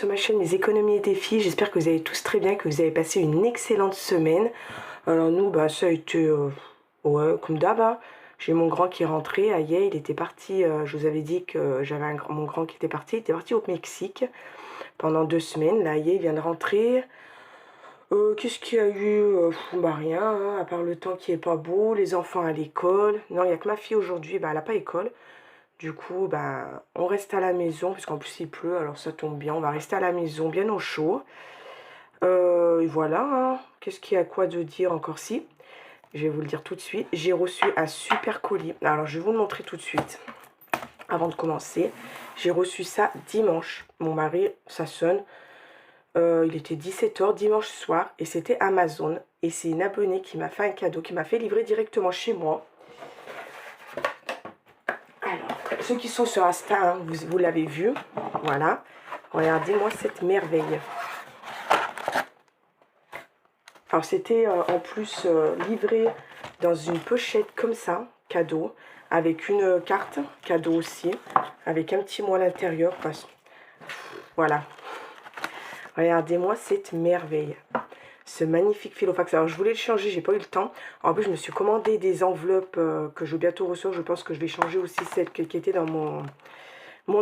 sur ma chaîne Les économies et défis. J'espère que vous allez tous très bien, que vous avez passé une excellente semaine. Alors nous, ça a été, ouais, comme d'hab, hein. J'ai mon grand qui est rentré. Aïe, il était parti, je vous avais dit que j'avais mon grand qui était parti. Il était parti au Mexique pendant 2 semaines. Là, aïe, il vient de rentrer. Qu'est-ce qu'il y a eu? Rien, hein, à part le temps qui est pas beau, les enfants à l'école. Non, il n'y a que ma fille aujourd'hui, elle n'a pas école. Du coup, on reste à la maison, parce qu'en plus il pleut, alors ça tombe bien. On va rester à la maison, bien au chaud. Et voilà, hein. Qu'est-ce qu'il y a quoi de dire encore si? Je vais vous le dire tout de suite. J'ai reçu un super colis. Alors, je vais vous le montrer tout de suite. Avant de commencer, j'ai reçu ça dimanche. Mon mari, ça sonne. Il était 17h dimanche soir et c'était Amazon. Et c'est une abonnée qui m'a fait un cadeau, qui m'a fait livrer directement chez moi. Alors, ceux qui sont sur Insta, hein, vous l'avez vu. Voilà. Regardez-moi cette merveille. Alors, c'était en plus livré dans une pochette comme ça, cadeau, avec une carte, cadeau aussi, avec un petit mot à l'intérieur. Voilà. Regardez-moi cette merveille. Ce magnifique Filofax. Alors, je voulais le changer, j'ai pas eu le temps. En plus, je me suis commandé des enveloppes que je vais bientôt recevoir. Je pense que je vais changer aussi celle qui était dans mon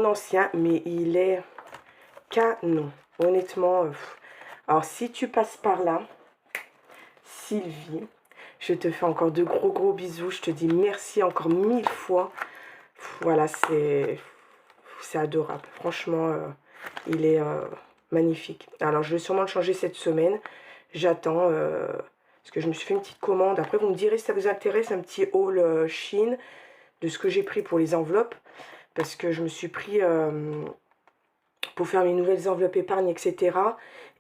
ancien. Mais il est canon. Honnêtement. Alors, si tu passes par là, Sylvie, je te fais encore de gros bisous. Je te dis merci encore 1000 fois. Voilà, c'est adorable. Franchement, il est magnifique. Alors, je vais sûrement le changer cette semaine. J'attends, parce que je me suis fait une petite commande. Après, vous me direz si ça vous intéresse, un petit haul Chine de ce que j'ai pris pour les enveloppes. Parce que je me suis pris pour faire mes nouvelles enveloppes épargne, etc.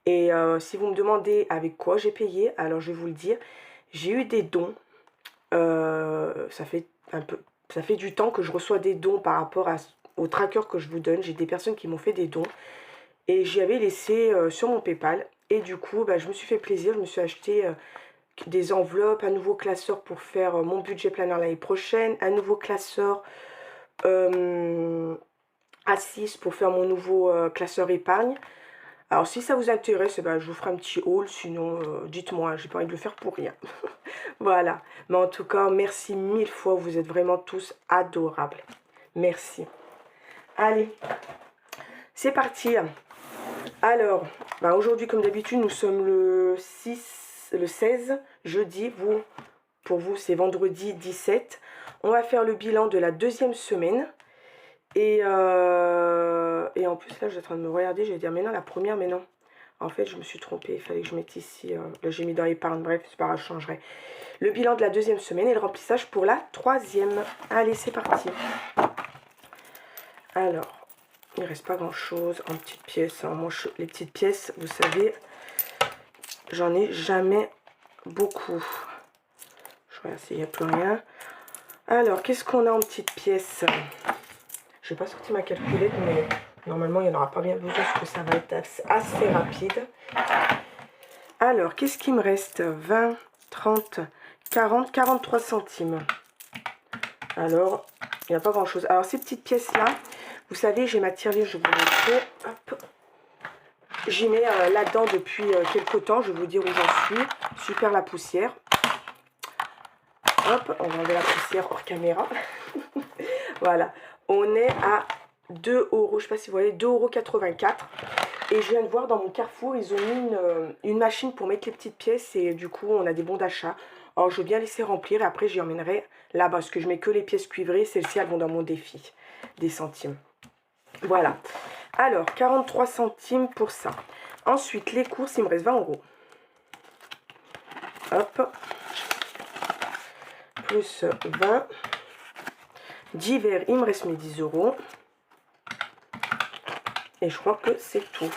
Et si vous me demandez avec quoi j'ai payé, alors je vais vous le dire. J'ai eu des dons. Ça fait du temps que je reçois des dons par rapport au tracker que je vous donne. J'ai des personnes qui m'ont fait des dons. Et j'y avais laissé sur mon PayPal. Et du coup, je me suis fait plaisir. Je me suis acheté des enveloppes, un nouveau classeur pour faire mon budget planner l'année prochaine. Un nouveau classeur A6 pour faire mon nouveau classeur épargne. Alors, si ça vous intéresse, je vous ferai un petit haul. Sinon, dites-moi, j'ai pas envie de le faire pour rien. Voilà. Mais en tout cas, merci 1000 fois. Vous êtes vraiment tous adorables. Merci. Allez, c'est parti. Alors, aujourd'hui, comme d'habitude, nous sommes le 16, jeudi. Pour vous, c'est vendredi 17. On va faire le bilan de la 2e semaine. Et en plus, là, je suis en train de me regarder. Je vais dire, mais non, la première, mais non. En fait, je me suis trompée. Il fallait que je mette ici. Là, j'ai mis dans épargne. Bref, c'est pas grave, je changerai. Le bilan de la 2e semaine et le remplissage pour la 3e. Allez, c'est parti. Alors, il ne reste pas grand chose en petites pièces. Hein. Moi, les petites pièces, vous savez, j'en ai jamais beaucoup. Je regarde s'il n'y a plus rien. Alors, qu'est-ce qu'on a en petites pièces? Je n'ai pas sorti ma calculette, mais normalement, il n'y en aura pas bien besoin parce que ça va être assez rapide. Alors, qu'est-ce qui me reste? 20, 30, 40, 43 centimes. Alors, il n'y a pas grand-chose. Alors, ces petites pièces-là, vous savez, j'ai ma tirelire, je vais vous montrer. Hop. J'y mets là-dedans depuis quelques temps. Je vais vous dire où j'en suis. Super la poussière. Hop, on va enlever la poussière hors caméra. Voilà. On est à 2 €. Je ne sais pas si vous voyez, 2,84 €. Et je viens de voir dans mon Carrefour, ils ont mis une machine pour mettre les petites pièces. Et du coup, on a des bons d'achat. Alors, je veux bien laisser remplir. Et après, j'y emmènerai là-bas. Parce que je mets que les pièces cuivrées. Celles-ci, elles vont dans mon défi des centimes. Voilà. Alors, 43 centimes pour ça. Ensuite, les courses, il me reste 20 €. Hop. Plus 20. Divers, il me reste mes 10 €. Et je crois que c'est tout.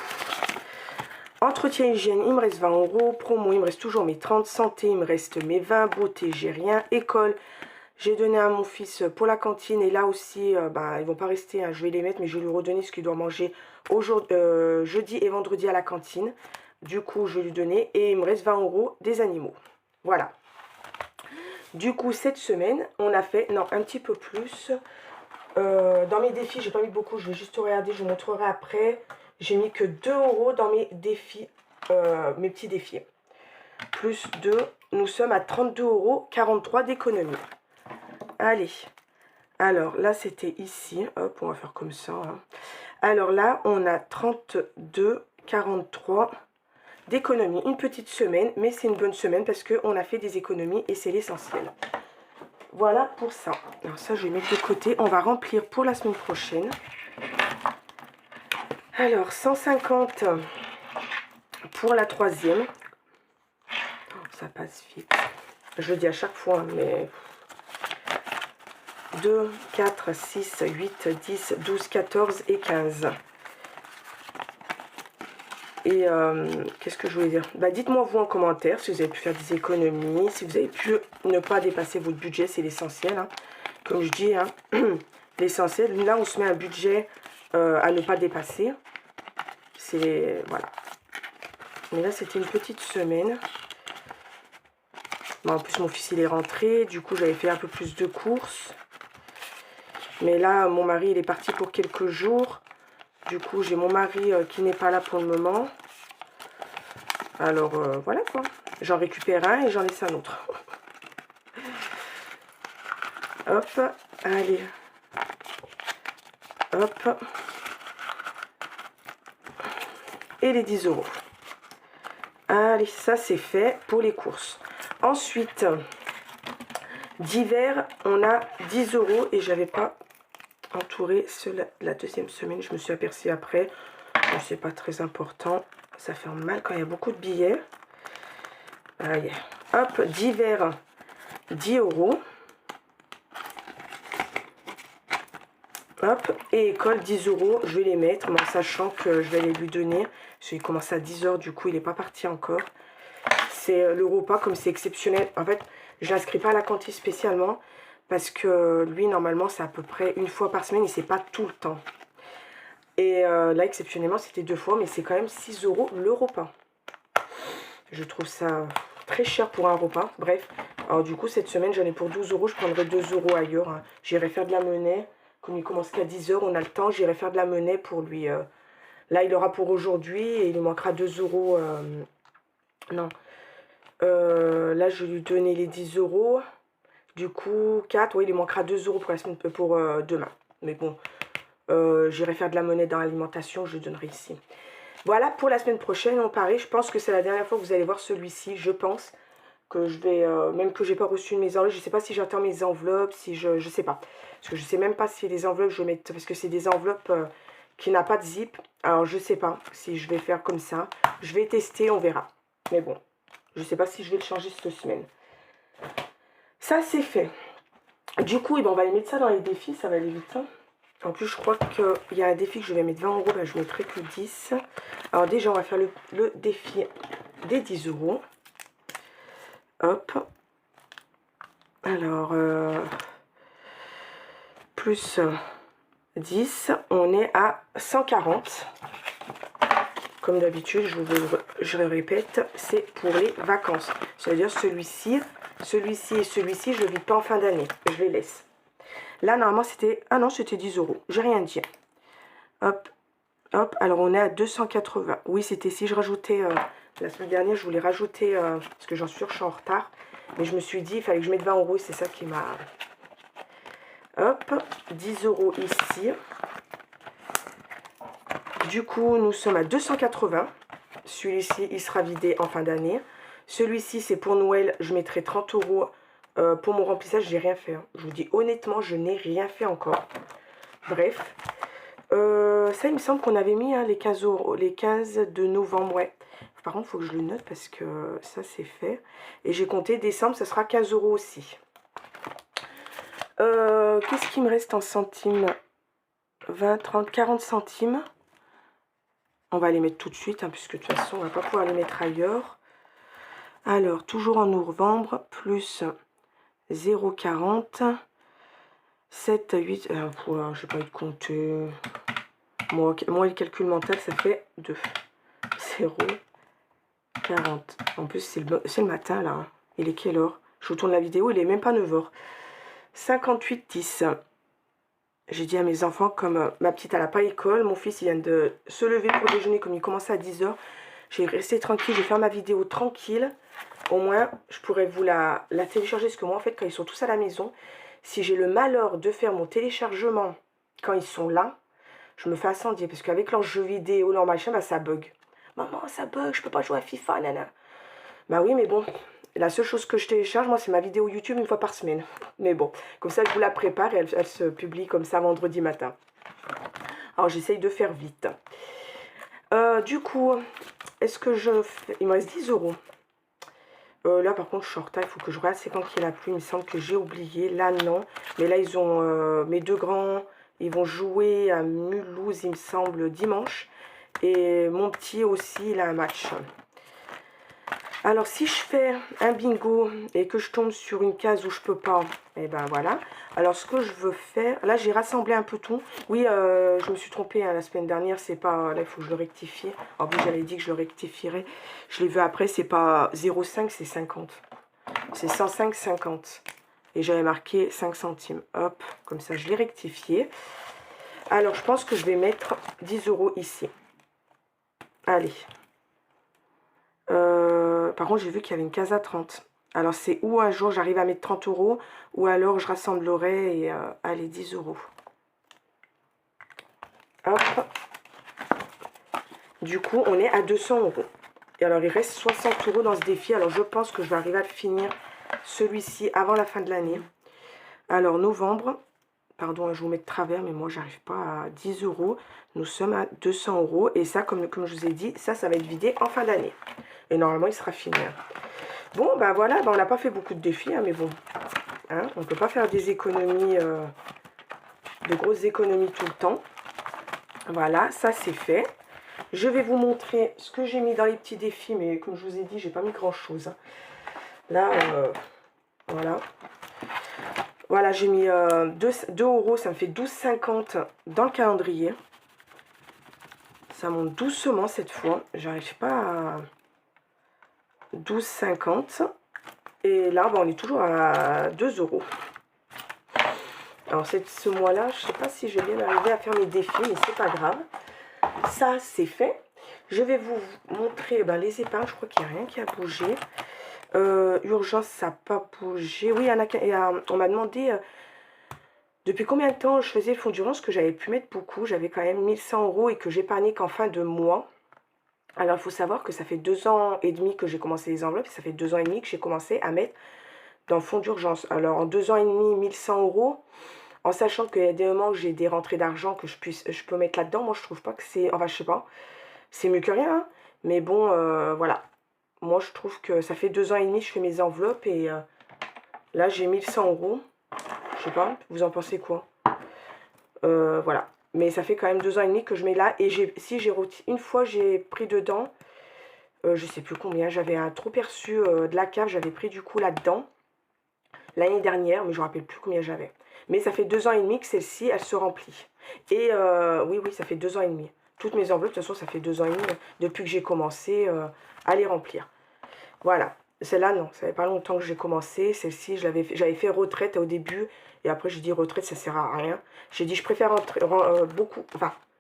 Entretien hygiène, il me reste 20 €. Promo, il me reste toujours mes 30. Santé, il me reste mes 20. Beauté, j'ai rien. École, j'ai donné à mon fils pour la cantine. Et là aussi, ils ne vont pas rester. Hein, je vais les mettre, mais je vais lui redonner ce qu'il doit manger jeudi et vendredi à la cantine. Du coup, je vais lui donner. Et il me reste 20 € des animaux. Voilà. Du coup, cette semaine, on a fait, non, un petit peu plus. Dans mes défis, j'ai pas mis beaucoup. Je vais juste regarder, je vous montrerai après. J'ai mis que 2 € dans mes défis, mes petits défis. Plus 2, nous sommes à 32,43 € d'économie. Allez. Alors là, c'était ici. Hop, on va faire comme ça. Hein. Alors là, on a 32,43 € d'économie. Une petite semaine, mais c'est une bonne semaine parce qu'on a fait des économies et c'est l'essentiel. Voilà pour ça. Alors ça, je vais mettre de côté. On va remplir pour la semaine prochaine. Alors, 150 pour la troisième. Oh, ça passe vite. Je le dis à chaque fois, mais... 2, 4, 6, 8, 10, 12, 14 et 15. Et qu'est-ce que je voulais dire? Bah, dites-moi vous en commentaire si vous avez pu faire des économies, si vous avez pu ne pas dépasser votre budget, c'est l'essentiel. Hein. Comme je dis, hein, l'essentiel, là on se met un budget à ne pas dépasser. C'est... voilà. Mais là c'était une petite semaine. Bah, en plus mon fils il est rentré, du coup j'avais fait un peu plus de courses. Mais là mon mari il est parti pour quelques jours. Du coup, j'ai mon mari qui n'est pas là pour le moment. Alors, voilà quoi. J'en récupère un et j'en laisse un autre. Hop, allez. Hop. Et les 10 €. Allez, ça c'est fait pour les courses. Ensuite, d'hiver, on a 10 € et j'avais pas entouré la deuxième semaine. Je me suis aperçue après. Bon, c'est pas très important. Ça fait mal quand il y a beaucoup de billets. Allez. Hop, d'hiver, 10 €. Hop, et école, 10 €. Je vais les mettre, mais en sachant que je vais les lui donner. Parce qu'il commence à 10 h, du coup, il n'est pas parti encore. C'est le repas, comme c'est exceptionnel. En fait, je l'inscris pas à la cantine spécialement. Parce que lui, normalement, c'est à peu près une fois par semaine. Et c'est pas tout le temps. Et là, exceptionnellement, c'était 2 fois. Mais c'est quand même 6 € le repas. Je trouve ça très cher pour un repas. Bref. Alors, du coup, cette semaine, j'en ai pour 12 €. Je prendrai 2 € ailleurs. Hein. J'irai faire de la monnaie. Comme il commence qu'à 10 h, on a le temps. J'irai faire de la monnaie pour lui. Là, il aura pour aujourd'hui. Et il lui manquera 2 €. Non. Là, je vais lui donner les 10 €. Du coup, 4. Oui, il lui manquera 2 € pour la semaine, pour demain. Mais bon. J'irai faire de la monnaie dans l'alimentation. Je donnerai ici. Voilà pour la semaine prochaine. On parie. Je pense que c'est la dernière fois que vous allez voir celui-ci. Je pense que je vais... même que j'ai pas reçu mes enveloppes. Je sais pas si j'attends mes enveloppes. Si je sais pas. Parce que je sais même pas si les enveloppes je vais mettre... Parce que c'est des enveloppes qui n'a pas de zip. Alors je sais pas si je vais faire comme ça. Je vais tester, on verra. Mais bon. Je sais pas si je vais le changer cette semaine. Ça c'est fait. Du coup, on va aller mettre ça dans les défis. Ça va aller vite. Hein. En plus, je crois qu'il y a un défi que je vais mettre 20 €. Ben, je mettrai que 10. Alors déjà, on va faire le défi des 10 €. Hop. Alors, plus 10, on est à 140. Comme d'habitude, je le répète, c'est pour les vacances. C'est-à-dire celui-ci et celui-ci, je ne le vis pas en fin d'année. Je les laisse. Là, normalement, c'était... Ah non, c'était 10 €. J'ai rien dit. Hop. Hop. Alors, on est à 280. Oui, c'était si je rajoutais... la semaine dernière, je voulais rajouter... parce que j'en suis sûre, je suis en retard. Mais je me suis dit, il fallait que je mette 20 €. C'est ça qui m'a... Hop. 10 € ici. Du coup, nous sommes à 280. Celui-ci, il sera vidé en fin d'année. Celui-ci, c'est pour Noël. Je mettrai 30 € pour mon remplissage. J'ai rien fait. Hein. Je vous dis honnêtement, je n'ai rien fait encore. Bref. Ça, il me semble qu'on avait mis hein, les 15 €, les 15 de novembre. Ouais. Par contre, il faut que je le note parce que ça, c'est fait. Et j'ai compté décembre, ça sera 15 € aussi. Qu'est-ce qui me reste en centimes? 20, 30, 40 centimes. On va les mettre tout de suite, hein, puisque de toute façon, on ne va pas pouvoir les mettre ailleurs. Alors, toujours en novembre, plus 0,40. 7, 8... je n'ai pas eu de compter. Moi, le calcul mental, ça fait 2. 0,40. En plus, c'est le matin, là. Hein. Il est quelle heure? Je vous tourne la vidéo, il est même pas 9 h. 58, 10. J'ai dit à mes enfants, comme ma petite elle n'a pas école, mon fils il vient de se lever pour déjeuner comme il commençait à 10 h. J'ai resté tranquille, je vais faire ma vidéo tranquille. Au moins, je pourrais vous la télécharger. Parce que moi, en fait, quand ils sont tous à la maison, si j'ai le malheur de faire mon téléchargement quand ils sont là, je me fais incendier. Parce qu'avec leurs jeux vidéo, leur machin, bah, ça bug. Maman, ça bug, je peux pas jouer à FIFA, nana. Bah oui, mais bon, la seule chose que je télécharge, moi, c'est ma vidéo YouTube une fois par semaine. Mais bon, comme ça, je vous la prépare et elle se publie comme ça vendredi matin. Alors, j'essaye de faire vite. Du coup, est-ce que je fais... Il me reste 10 euros. Là, par contre, je suis en retard. Il faut que je regarde c'est quand qu'il y a la pluie. Il me semble que j'ai oublié. Là, non. Mais là, ils ont... mes deux grands, ils vont jouer à Mulhouse, il me semble, dimanche. Et mon petit aussi, il a un match. Alors, si je fais un bingo et que je tombe sur une case où je peux pas, et ben voilà. Alors, ce que je veux faire... Là, j'ai rassemblé un peu tout. Oui, je me suis trompée hein, la semaine dernière. C'est pas... Là, il faut que je le rectifie. En plus, j'avais dit que je le rectifierais. Je l'ai vu après. C'est pas 0,5, c'est 50. C'est 105,50. Et j'avais marqué 5 centimes. Hop, comme ça, je l'ai rectifié. Alors, je pense que je vais mettre 10 euros ici. Allez. Par contre, j'ai vu qu'il y avait une case à 30. Alors, c'est ou un jour, j'arrive à mettre 30 euros, ou alors je rassemblerai et allez, 10 euros. Hop. Du coup, on est à 200 euros. Et alors, il reste 60 euros dans ce défi. Alors, je pense que je vais arriver à finir celui-ci avant la fin de l'année. Alors, novembre. Pardon, je vous mets de travers, mais moi, j'arrive pas à 10 euros. Nous sommes à 200 euros. Et ça, comme je vous ai dit, ça va être vidé en fin d'année. Et normalement, il sera fini. Bon, ben voilà, ben on n'a pas fait beaucoup de défis, hein, mais bon. Hein, on ne peut pas faire des économies, de grosses économies tout le temps. Voilà, ça c'est fait. Je vais vous montrer ce que j'ai mis dans les petits défis, mais comme je vous ai dit, j'ai pas mis grand-chose. Hein. Là, voilà. Voilà, j'ai mis 2 euros, ça me fait 12,50 dans le calendrier. Ça monte doucement cette fois. J'arrive pas à 12,50. Et là, ben, on est toujours à 2 euros. Alors, ce mois-là, je ne sais pas si je vais bien arriver à faire mes défis, mais c'est pas grave. Ça, c'est fait. Je vais vous montrer ben, les épargnes. Je crois qu'il n'y a rien qui a bougé. Urgence, ça n'a pas bougé. Oui, on m'a demandé depuis combien de temps je faisais le fonds d'urgence, que j'avais pu mettre beaucoup. J'avais quand même 1100 euros et que j'épargnais qu'en fin de mois. Alors, il faut savoir que ça fait 2 ans et demi que j'ai commencé les enveloppes. Ça fait 2 ans et demi que j'ai commencé à mettre dans le fonds d'urgence. Alors, en 2 ans et demi, 1100 euros, en sachant qu'il y a des moments où j'ai des rentrées d'argent que je peux mettre là-dedans. Moi, je trouve pas que c'est... Enfin, je sais pas. C'est mieux que rien, hein. Mais bon, voilà. Moi, je trouve que ça fait 2 ans et demi que je fais mes enveloppes. Et là, j'ai 1100 euros. Je sais pas, vous en pensez quoi? Voilà. Mais ça fait quand même 2 ans et demi que je mets là. Et une fois, j'ai pris dedans... je sais plus combien. J'avais un trop perçu de la cave. J'avais pris du coup là-dedans. L'année dernière, mais je ne me rappelle plus combien j'avais. Mais ça fait 2 ans et demi que celle-ci, elle se remplit. Et oui, ça fait 2 ans et demi. Toutes mes enveloppes, de toute façon, ça fait 2 ans et demi depuis que j'ai commencé à les remplir. Voilà. Celle-là, non, ça fait pas longtemps que j'ai commencé. Celle-ci, j'avais fait retraite au début. Et après, j'ai dit retraite, ça sert à rien. J'ai dit, je préfère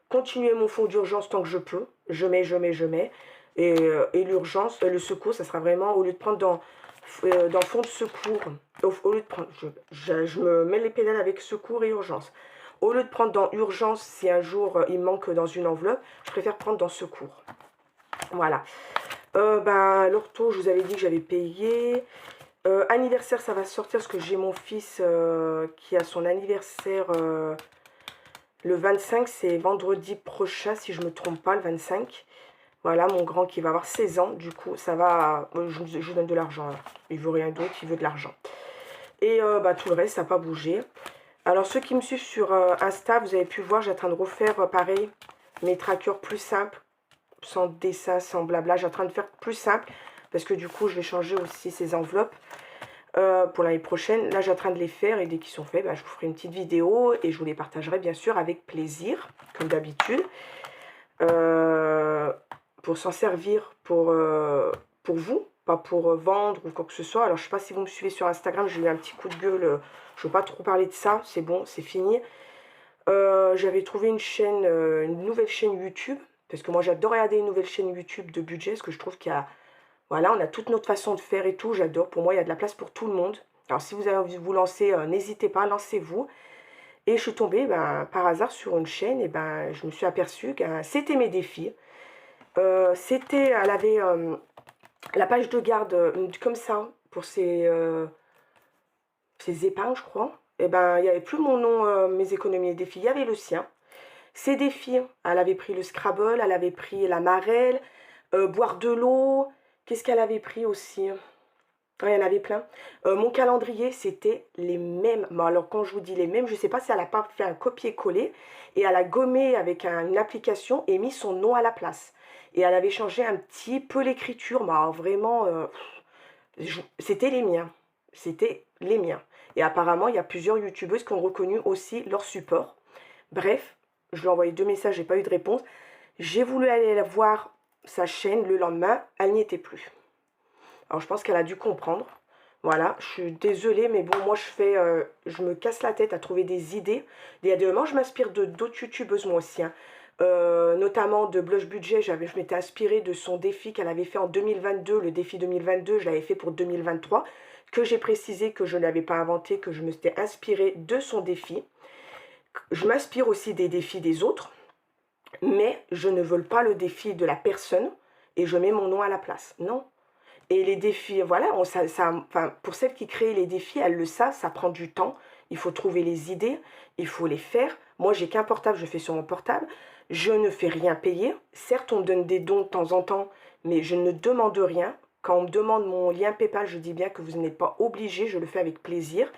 continuer mon fonds d'urgence tant que je peux. Je mets. Et l'urgence, le secours, ça sera vraiment, au lieu de prendre dans fond de secours, au lieu de prendre, je me mets les pédales avec secours et urgence. Au lieu de prendre dans urgence, si un jour il manque dans une enveloppe, je préfère prendre dans secours. Voilà. L'ortho, je vous avais dit que j'avais payé. Anniversaire, ça va sortir parce que j'ai mon fils qui a son anniversaire le 25, c'est vendredi prochain, si je ne me trompe pas, le 25. Voilà, mon grand qui va avoir 16 ans, du coup, ça va... Je lui donne de l'argent, hein. Il veut rien d'autre, il veut de l'argent. Et tout le reste, ça n'a pas bougé. Alors, ceux qui me suivent sur Insta, vous avez pu voir, j'ai en train de refaire, pareil, mes trackers plus simples, sans dessin, sans blabla. J'ai en train de faire plus simple, parce que du coup, je vais changer aussi ces enveloppes pour l'année prochaine. Là, j'ai en train de les faire, et dès qu'ils sont faits, je vous ferai une petite vidéo, et je vous les partagerai, bien sûr, avec plaisir, comme d'habitude. Pour s'en servir pour vous, pas pour vendre ou quoi que ce soit. Alors, je ne sais pas si vous me suivez sur Instagram, j'ai eu un petit coup de gueule. Je ne veux pas trop parler de ça, c'est bon, c'est fini. J'avais trouvé une nouvelle chaîne YouTube, parce que moi j'adore regarder une nouvelle chaîne YouTube de budget, parce que je trouve qu'il y a, voilà, on a toute notre façon de faire et tout, j'adore. Pour moi, il y a de la place pour tout le monde. Alors si vous avez envie de vous lancer, n'hésitez pas, lancez-vous. Et je suis tombée par hasard sur une chaîne, et je me suis aperçue que c'était mes défis. Elle avait la page de garde comme ça, pour ses épargnes, je crois. Et il n'y avait plus mon nom, mes économies et défis, il y avait le sien. Ses défis, elle avait pris le Scrabble, elle avait pris la marelle, boire de l'eau. Qu'est-ce qu'elle avait pris aussi? Ouais, il y en avait plein. Mon calendrier, c'était les mêmes. Bon, alors, quand je vous dis les mêmes, je ne sais pas si elle n'a pas fait un copier-coller et elle a gommé avec une application et mis son nom à la place. Et elle avait changé un petit peu l'écriture. Mais alors, vraiment, c'était les miens. C'était les miens. Et apparemment, il y a plusieurs youtubeuses qui ont reconnu aussi leur support. Bref, je lui ai envoyé 2 messages, j'ai pas eu de réponse. J'ai voulu aller voir sa chaîne le lendemain, elle n'y était plus. Alors je pense qu'elle a dû comprendre. Voilà, je suis désolée, mais bon, moi je me casse la tête à trouver des idées. Il y a des moments, je m'inspire de d'autres youtubeuses moi aussi, hein. Notamment de Blush Budget, je m'étais inspirée de son défi qu'elle avait fait en 2022, le défi 2022, je l'avais fait pour 2023, que j'ai précisé que je ne l'avais pas inventé, que je me suis inspirée de son défi. Je m'inspire aussi des défis des autres, mais je ne veux pas le défi de la personne et je mets mon nom à la place. Non. Et les défis, voilà, enfin, pour celles qui créent les défis, elles le savent, ça prend du temps. Il faut trouver les idées, il faut les faire. Moi, j'ai qu'un portable, je fais sur mon portable. Je ne fais rien payer. Certes, on me donne des dons de temps en temps, mais je ne demande rien. Quand on me demande mon lien PayPal, je dis bien que vous n'êtes pas obligé, je le fais avec plaisir.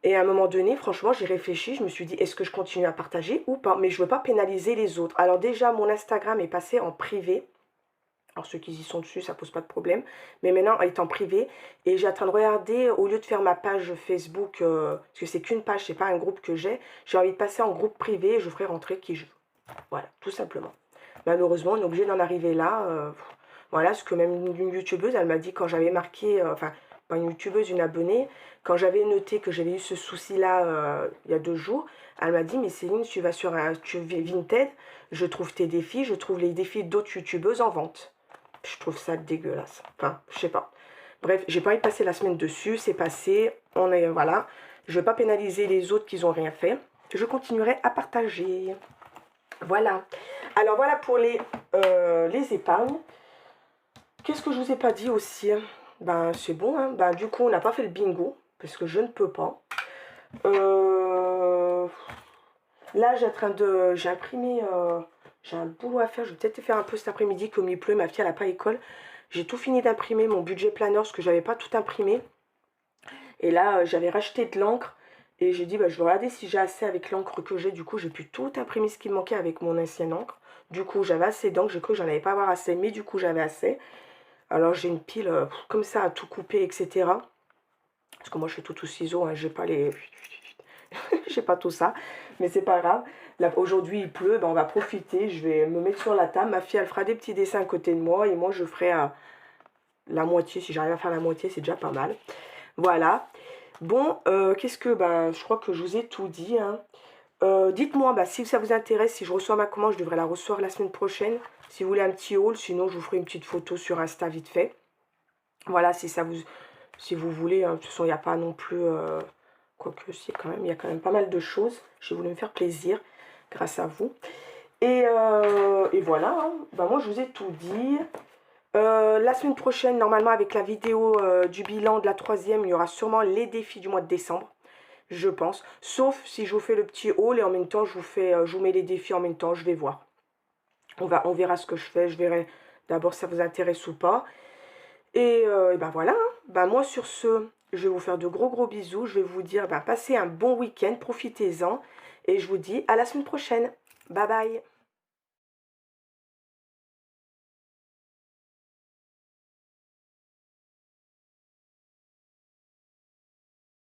Et à un moment donné, franchement, j'ai réfléchi, je me suis dit, est-ce que je continue à partager ou pas? Mais je ne veux pas pénaliser les autres. Alors déjà, mon Instagram est passé en privé. Alors ceux qui y sont dessus, ça pose pas de problème. Mais maintenant, elle est en privé. Et j'ai en train de regarder, au lieu de faire ma page Facebook, parce que c'est qu'une page, c'est pas un groupe que j'ai envie de passer en groupe privé et je ferai rentrer qui je veux. Voilà, tout simplement. Malheureusement, on est obligé d'en arriver là. Voilà, ce que même une youtubeuse, elle m'a dit quand j'avais marqué, enfin, pas une youtubeuse, une abonnée, quand j'avais noté que j'avais eu ce souci-là il y a 2 jours, elle m'a dit, mais Céline, tu vas sur Vinted, je trouve tes défis, je trouve les défis d'autres youtubeuses en vente. Je trouve ça dégueulasse. Enfin, je sais pas. Bref, j'ai pas envie de passer la semaine dessus, c'est passé, voilà. Je vais pas pénaliser les autres qui n'ont rien fait. Je continuerai à partager. Voilà. Alors voilà pour les épargnes. Qu'est-ce que je vous ai pas dit aussi? C'est bon, hein. Du coup, on n'a pas fait le bingo, parce que je ne peux pas. Là, j'ai imprimé, j'ai un boulot à faire. Je vais peut-être faire un peu cet après-midi, comme il pleut, ma fille, elle n'a pas école. J'ai tout fini d'imprimer mon budget planner, ce que j'avais pas tout imprimé. Et là, j'avais racheté de l'encre. Et j'ai dit, je vais regarder si j'ai assez avec l'encre que j'ai. Du coup, j'ai pu tout imprimer ce qui me manquait avec mon ancienne encre. Du coup, j'avais assez d'encre. J'ai cru que j'en avais pas avoir assez, mais du coup, j'avais assez. Alors, j'ai une pile comme ça à tout couper, etc. Parce que moi, je fais tout au ciseau, hein, j'ai pas les... j'ai pas tout ça, mais c'est pas grave. Là, aujourd'hui, il pleut, on va profiter. Je vais me mettre sur la table. Ma fille, elle fera des petits dessins à côté de moi. Et moi, je ferai la moitié. Si j'arrive à faire la moitié, c'est déjà pas mal. Voilà. Bon, qu'est-ce que... je crois que je vous ai tout dit, hein. Dites-moi si ça vous intéresse, si je reçois ma commande, je devrais la recevoir la semaine prochaine. Si vous voulez un petit haul, sinon je vous ferai une petite photo sur Insta vite fait. Voilà, si vous voulez, hein. De toute façon, il n'y a pas non plus... quoique, si, quand même, il y a quand même pas mal de choses. J'ai voulu me faire plaisir grâce à vous. Et voilà, hein. Moi, je vous ai tout dit. La semaine prochaine, normalement, avec la vidéo du bilan de la 3e, il y aura sûrement les défis du mois de décembre. Je pense. Sauf si je vous fais le petit haul et en même temps, je vous mets les défis en même temps. Je vais voir. On verra ce que je fais. Je verrai d'abord si ça vous intéresse ou pas. Et voilà. Hein. Moi, sur ce, je vais vous faire de gros bisous. Je vais vous dire, passez un bon week-end. Profitez-en. Et je vous dis à la semaine prochaine. Bye bye.